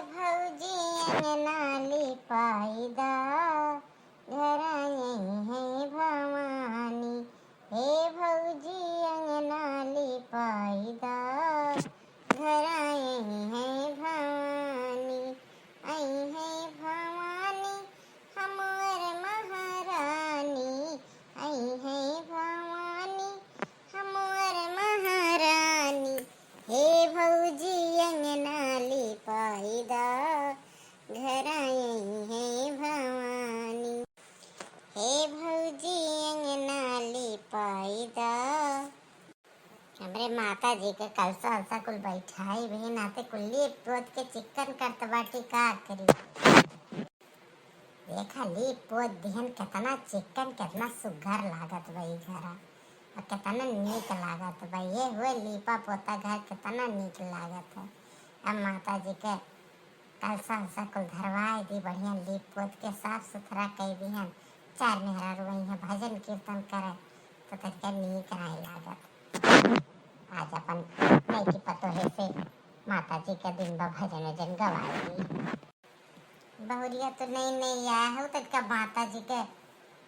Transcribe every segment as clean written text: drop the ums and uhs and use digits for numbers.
भौजी अंगना लिपाईदा, घर आई है भवानी। हे भौजी अंगना लिपाईदा, घर आई है भवानी। आई है भवानी हमर महारानी, आई है भवानी हमर महारानी। हे भौजी अंगना लिपाईदा, घर आई है भवानी। हे भौजी अंगना लिपाईदा। हमरे माता जी के कलसा अलसा कुल बैठाई भी नाते कुल्ली पोत के चिकन करत बाटी का करी। देखा ली पोत दिहन कितना चिकन कितना सुघर लागत बई घरा और कितना नीक लागत बई। ये हुए लीपा पोता घर कितना नीक लागत है। अब माता जी के कलसा अलसा कुल धरवाई दी, बढ़िया लीप पोत के साफ सुथरा कई दिहन। चार मेहरा रुई है भजन कीर्तन करे तो तरीका नीक नहीं लागत। आज अपन नई की पतोहे से माता जी के दिन बा भजन वजन गवाई। बहुरिया तो नहीं आया हो तरीका माता जी के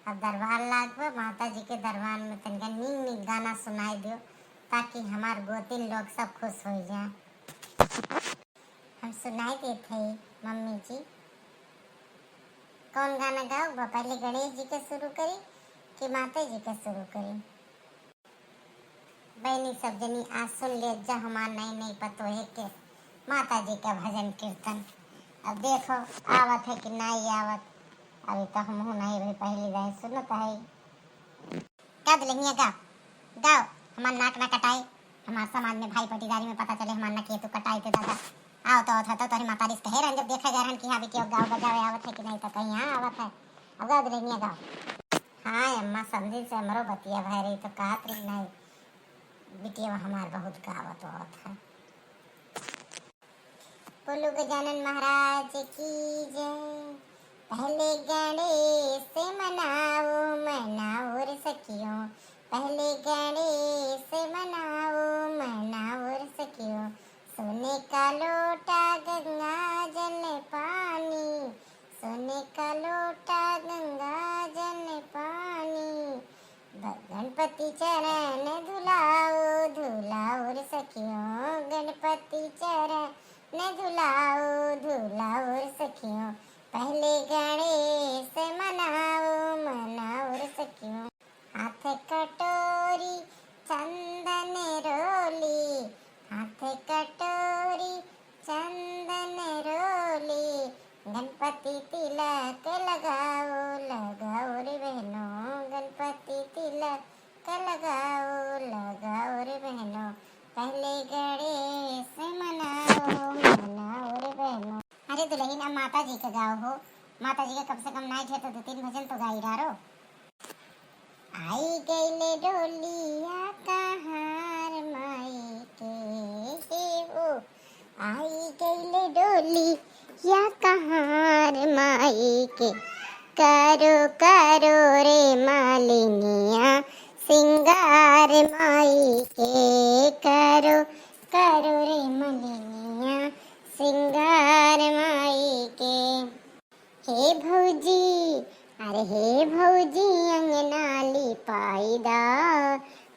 अब दरबार लागबा। माता जी के दरबार में तनिका नीक नीक गाना सुनाई दियो ताकि हमार गोतिन लोग सब खुश हो जाए। हम सुनाई देते हैं मम्मी जी। कौन गाना गाओ? पहले गणेश जी के शुरू करी कि माता जी के शुरू करी? बहनी सब जनी आज सुन ले जा हमार नई नई पतोहे के माता जी का भजन कीर्तन। अब देखो आवत है कि नहीं आवत। अभी तो हम नहीं भाई पहली बार सुनत है। क्या दिलहिया गाओ गाओ, हमार नाक ना कटाए। हमार समाज में भाई पटीदारी में पता चले हमार ना के तू कटाई ते दादा। आओ तो तोरी माता रिस कहे रंजब देखा जा रहा कि हाँ भी क्यों गाओ बजावे आवत है कि नहीं तो कहीं यहाँ आवत है। अब गाओ दिलहिया गाओ। हाँ अम्मा समझी से हमरो बतिया भाई रही तो कहत रही नहीं बिटिया हमार बहुत गावत होत है। बोलो गजानन महाराज की जय। पहले गणेश मनाओ रे सखियों, पहले गणेश मनाओ रे सखियों। सोने का लोटा गंगा जल पानी, सोने का लोटा गंगा जल पानी। गणपति चरण धुलाओ रे सखियों, गणपति चरण धुलाओ रे सखियों। पहले गणेश मनाओ रे सखियों। हाथ कटोरी चंदन रोली, हाथ कटोरी चंदन रोली। गणपति तिलक लगाओ रे बहनों, गणपति तिलक लगाओ रे बहनों। पहले गणेश मनाओ रे बहनों। अरे दुल्हन अब माता जी का गाओ हो। माता जी का कम से कम नाइट है तो 2-3 भजन तो गाई डारो। आई गईले डोलिया कहार माई के हो, आई गईले डोलिया कहार माई के। करो करो रे मालिनिया सिंगार माई के। करो करो रे मालिनिया सिंगार माई के। हे भौजी, अरे हे भौजी अंगना लिपाईदा,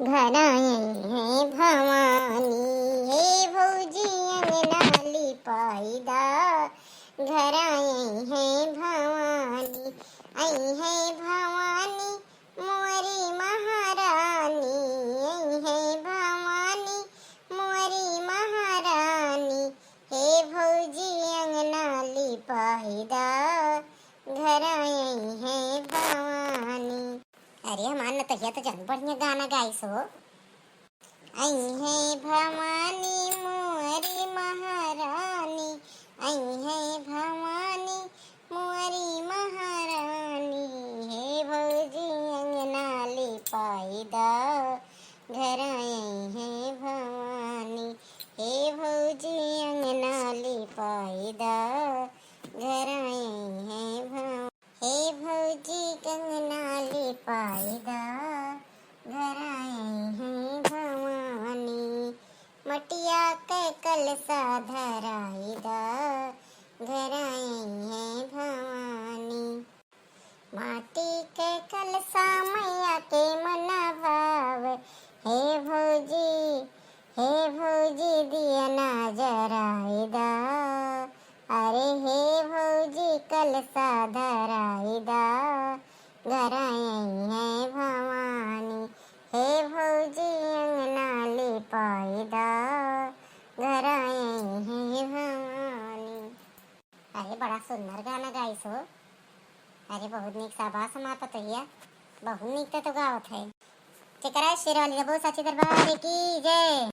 घर आई है भवानी। हे भौजी अंगना लिपाईदा, घर आई है भवानी। आई है भवानी मोरी महारानी, आई है भवानी मोरी महारानी। हे भौजी अंगना लिपाईदा, घर आई है भवानी। अरे हमार तो ये तो जन बढ़िया गाना गाइस हो। आई है भवानी मोरी महारानी, आई है भवानी मोरी महारानी। हे भौजी अंगना लिपाईदा, घर आई है भवानी। हे भौजी अंगना लिपाईदा, घर आई है भवानी। हे भौजी अंगना लिपाईदा, घर आई है भवानी। मटिया के कलसा धराईदा, हे भौजी दिया ना जराइदा, अरे हे भौजी कलसा धराइदा, घर आई है भवानी, हे भौजी अंगना लिपाइदा, घर आई है भवानी। अरे बड़ा सुंदर गाना गाइस हो। अरे बहुत नीक शाबाश हमार पतैया, बहुत नीक तो गावत है। चकरा शेरवाली रबो सच्चे दरबार की जय।